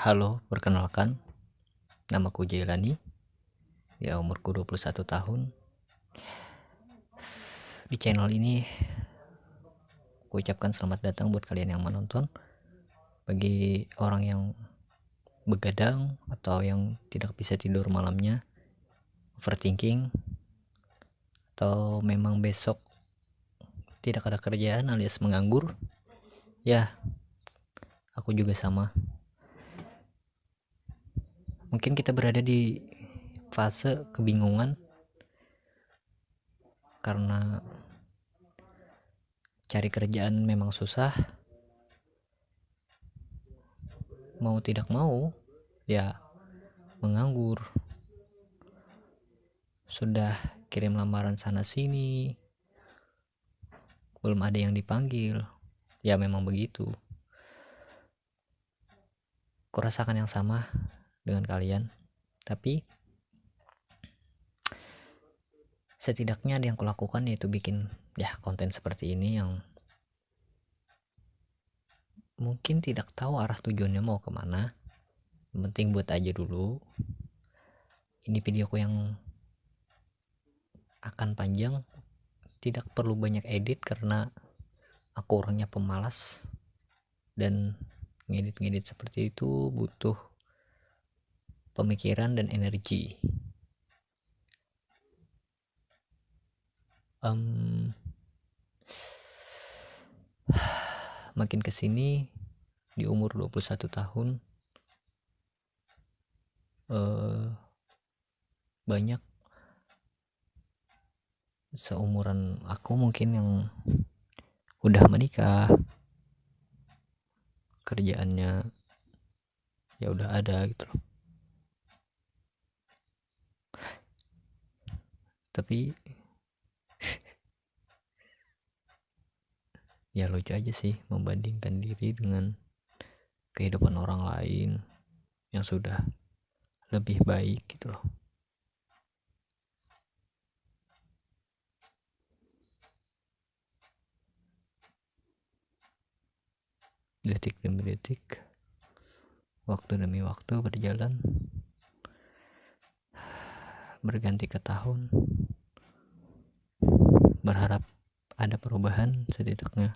Halo, perkenalkan, namaku Jailani, ya umurku 21 tahun. Di channel ini, aku ucapkan selamat datang buat kalian yang menonton. Bagi orang yang begadang atau yang tidak bisa tidur malamnya, overthinking, atau memang besok tidak ada kerjaan alias menganggur, ya aku juga sama. Mungkin kita berada di fase kebingungan karena cari kerjaan memang susah, mau tidak mau ya menganggur. Sudah kirim lamaran sana sini, belum ada yang dipanggil. Ya memang begitu. Kurasakan yang sama dengan kalian, tapi setidaknya ada yang kulakukan, yaitu bikin konten seperti ini yang mungkin tidak tahu arah tujuannya mau kemana. Yang penting buat aja dulu. Ini videoku yang akan panjang, tidak perlu banyak edit karena aku orangnya pemalas, dan ngedit seperti itu butuh pemikiran dan energi. Makin kesini di umur 21 tahun banyak seumuran aku mungkin yang udah menikah, kerjaannya ya udah ada gitu loh. Tapi ya lucu aja sih membandingkan diri dengan kehidupan orang lain yang sudah lebih baik gitu loh. Detik demi detik, waktu demi waktu berjalan, berganti ke tahun, berharap ada perubahan. Setidaknya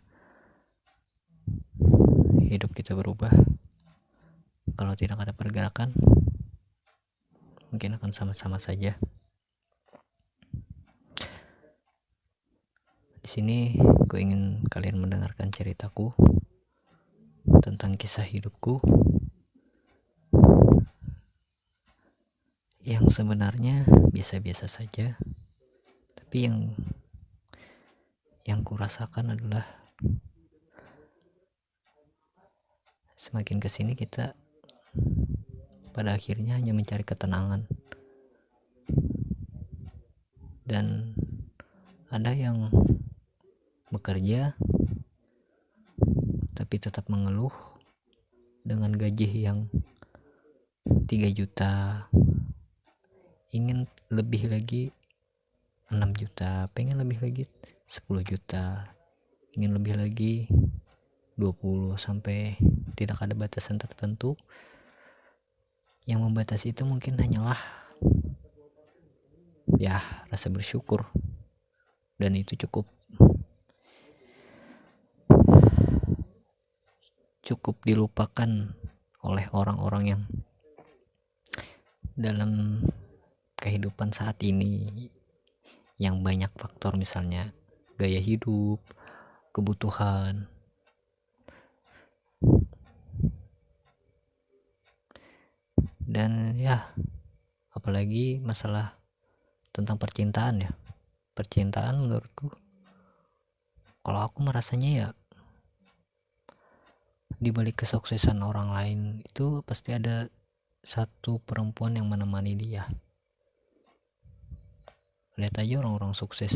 hidup kita berubah. Kalau tidak ada pergerakan, mungkin akan sama-sama saja. Di sini aku ingin kalian mendengarkan ceritaku tentang kisah hidupku yang sebenarnya biasa-biasa saja, tapi yang kurasakan adalah semakin kesini kita pada akhirnya hanya mencari ketenangan, dan ada yang bekerja tapi tetap mengeluh dengan gaji yang 3 juta, ingin lebih lagi 6 juta, pengen lebih lagi 10 juta, ingin lebih lagi 20, sampai tidak ada batasan tertentu. Yang membatasi itu mungkin hanyalah rasa bersyukur, dan itu cukup dilupakan oleh orang-orang yang dalam kehidupan saat ini yang banyak faktor, misalnya gaya hidup, kebutuhan, dan apalagi masalah tentang percintaan. Percintaan menurutku, kalau aku merasanya di balik kesuksesan orang lain itu pasti ada satu perempuan yang menemani dia. Lihat aja orang-orang sukses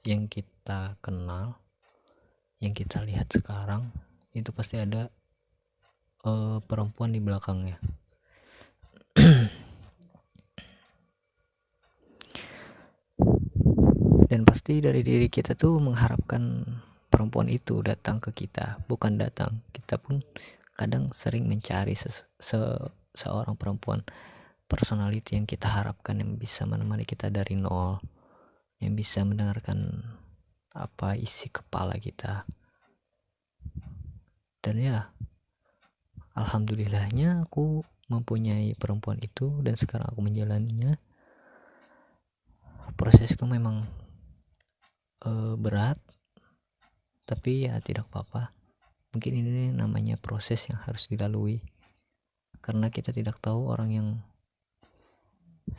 yang kita kenal, yang kita lihat sekarang, itu pasti ada perempuan di belakangnya. Dan pasti dari diri kita tuh mengharapkan perempuan itu datang ke kita, bukan datang. Kita pun kadang sering mencari seorang perempuan personality yang kita harapkan, yang bisa menemani kita dari nol, yang bisa mendengarkan apa isi kepala kita. Dan ya, alhamdulillahnya aku mempunyai perempuan itu dan sekarang aku menjalaninya. Prosesku memang berat, tapi ya tidak apa-apa. Mungkin ini namanya proses yang harus dilalui, karena kita tidak tahu orang yang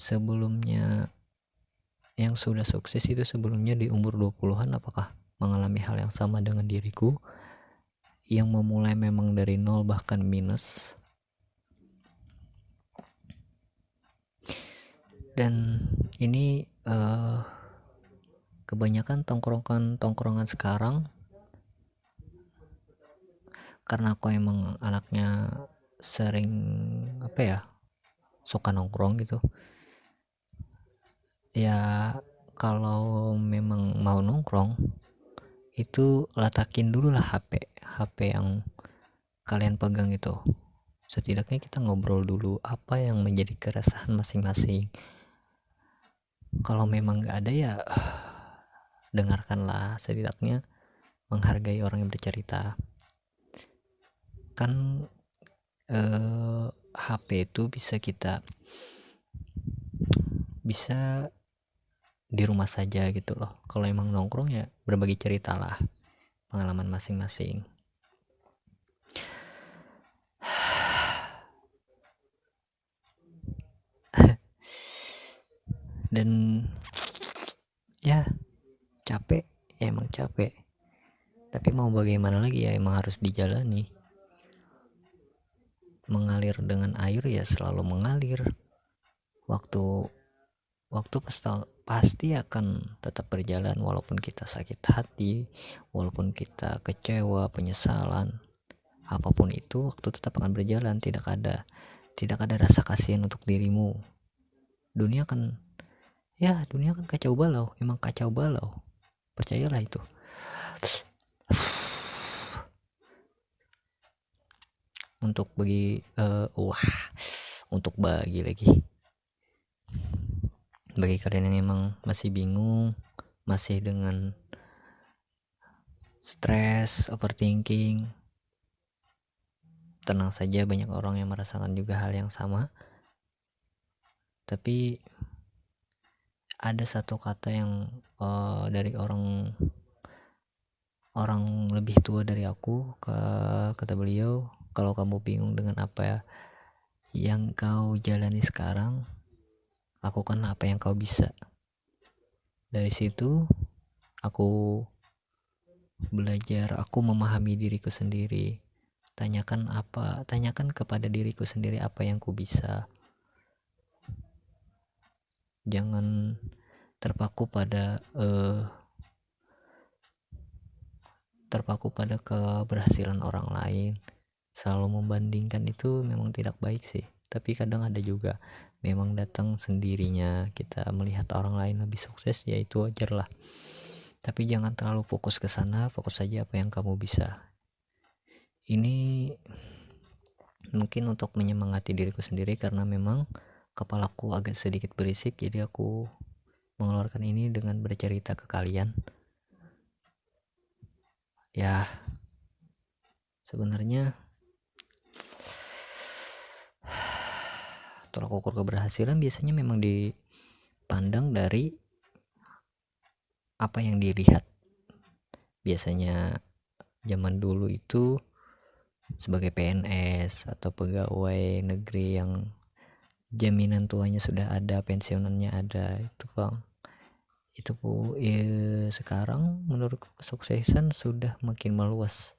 sebelumnya, yang sudah sukses itu sebelumnya di umur 20-an apakah mengalami hal yang sama dengan diriku yang memulai memang dari nol bahkan minus. Dan ini kebanyakan tongkrongan sekarang, karena aku emang anaknya sering suka nongkrong gitu ya. Kalau memang mau nongkrong itu letakin dulu lah HP yang kalian pegang itu. Setidaknya kita ngobrol dulu apa yang menjadi keresahan masing-masing. Kalau memang nggak ada ya dengarkanlah, setidaknya menghargai orang yang bercerita. Kan HP itu bisa di rumah saja gitu loh. Kalau emang nongkrong ya berbagi cerita lah, pengalaman masing-masing. Dan ya capek, ya emang capek, tapi mau bagaimana lagi ya, emang harus dijalani. Mengalir dengan air ya selalu mengalir. Waktu pasti akan tetap berjalan, walaupun kita sakit hati, walaupun kita kecewa, penyesalan, apapun itu, waktu tetap akan berjalan. Tidak ada rasa kasihan untuk dirimu. Dunia kan kacau balau, emang kacau balau, percayalah itu. Untuk bagi bagi kalian yang emang masih bingung, masih dengan stres, overthinking, tenang saja, banyak orang yang merasakan juga hal yang sama. Tapi ada satu kata yang dari orang lebih tua dari aku, kata beliau, kalau kamu bingung dengan apa yang kau jalani sekarang, lakukan apa yang kau bisa. Dari situ aku belajar, aku memahami diriku sendiri. Tanyakan kepada diriku sendiri apa yang ku bisa. Jangan terpaku pada keberhasilan orang lain. Selalu membandingkan itu memang tidak baik sih, tapi kadang ada juga memang datang sendirinya. Kita melihat orang lain lebih sukses, ya itu wajar lah, tapi jangan terlalu fokus ke sana. Fokus saja apa yang kamu bisa. Ini mungkin untuk menyemangati diriku sendiri, karena memang kepalaku agak sedikit berisik, jadi aku mengeluarkan ini dengan bercerita ke kalian. Ya, sebenarnya tolak ukur keberhasilan biasanya memang dipandang dari apa yang dilihat. Biasanya zaman dulu itu sebagai PNS atau pegawai negeri yang jaminan tuanya sudah ada, pensiunannya ada, itu bang. Itu sekarang menurut kesuksesan sudah makin meluas,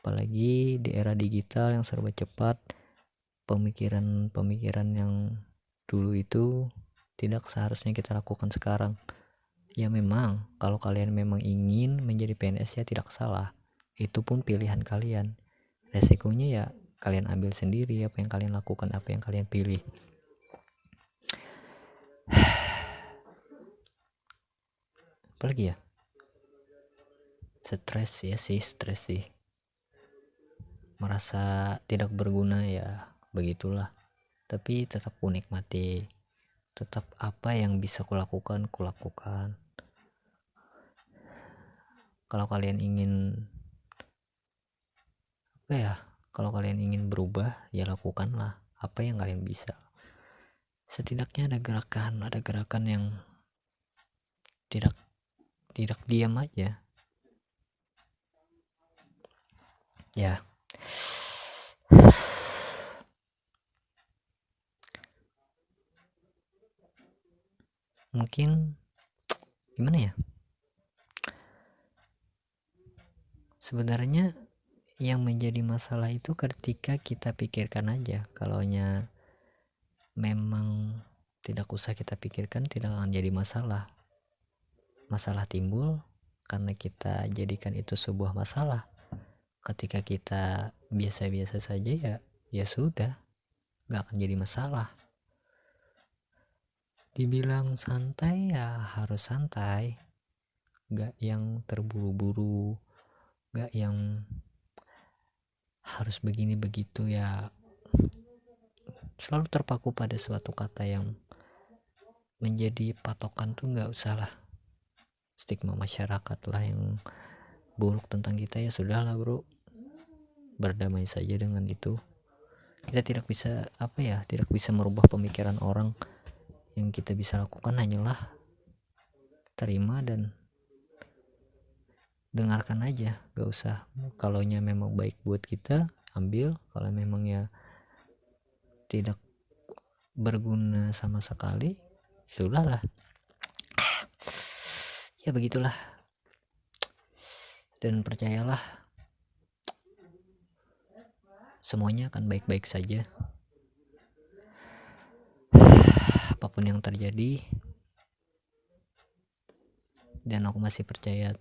apalagi di era digital yang serba cepat. Pemikiran yang dulu itu tidak seharusnya kita lakukan sekarang. Ya memang kalau kalian memang ingin menjadi PNS ya tidak salah, itu pun pilihan kalian. Resikonya ya kalian ambil sendiri, apa yang kalian lakukan, apa yang kalian pilih. Apalagi ya, stres sih, merasa tidak berguna, ya begitulah. tapi tetap ku nikmati, tetap apa yang bisa kulakukan. Kalau kalian ingin kalau kalian ingin berubah, ya lakukanlah apa yang kalian bisa. Setidaknya ada gerakan yang tidak diam aja. Ya. Mungkin gimana ya? Sebenarnya yang menjadi masalah itu ketika kita pikirkan aja. Kalaunya memang tidak usah kita pikirkan, tidak akan jadi masalah. Masalah timbul karena kita jadikan itu sebuah masalah. Ketika kita biasa-biasa saja, ya sudah, gak akan jadi masalah. Dibilang santai, ya harus santai, gak yang terburu-buru, gak yang harus begini begitu, ya selalu terpaku pada suatu kata yang menjadi patokan tuh gak usah lah. Stigma masyarakat lah yang buruk tentang kita, ya sudahlah bro, berdamai saja dengan itu. Kita tidak bisa merubah pemikiran orang. Yang kita bisa lakukan hanyalah terima dan dengarkan aja, gak usah. Kalaunya memang baik buat kita, ambil. Kalau memang ya tidak berguna sama sekali, sudahlah. Ya begitulah. Dan percayalah, semuanya akan baik-baik saja. Apapun yang terjadi, dan aku masih percaya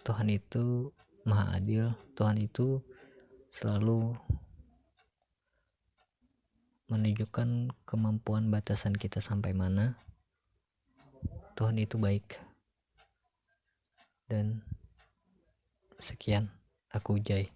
Tuhan itu maha adil. Tuhan itu selalu menunjukkan kemampuan batasan kita sampai mana. Tuhan itu baik. Dan sekian, aku Jai.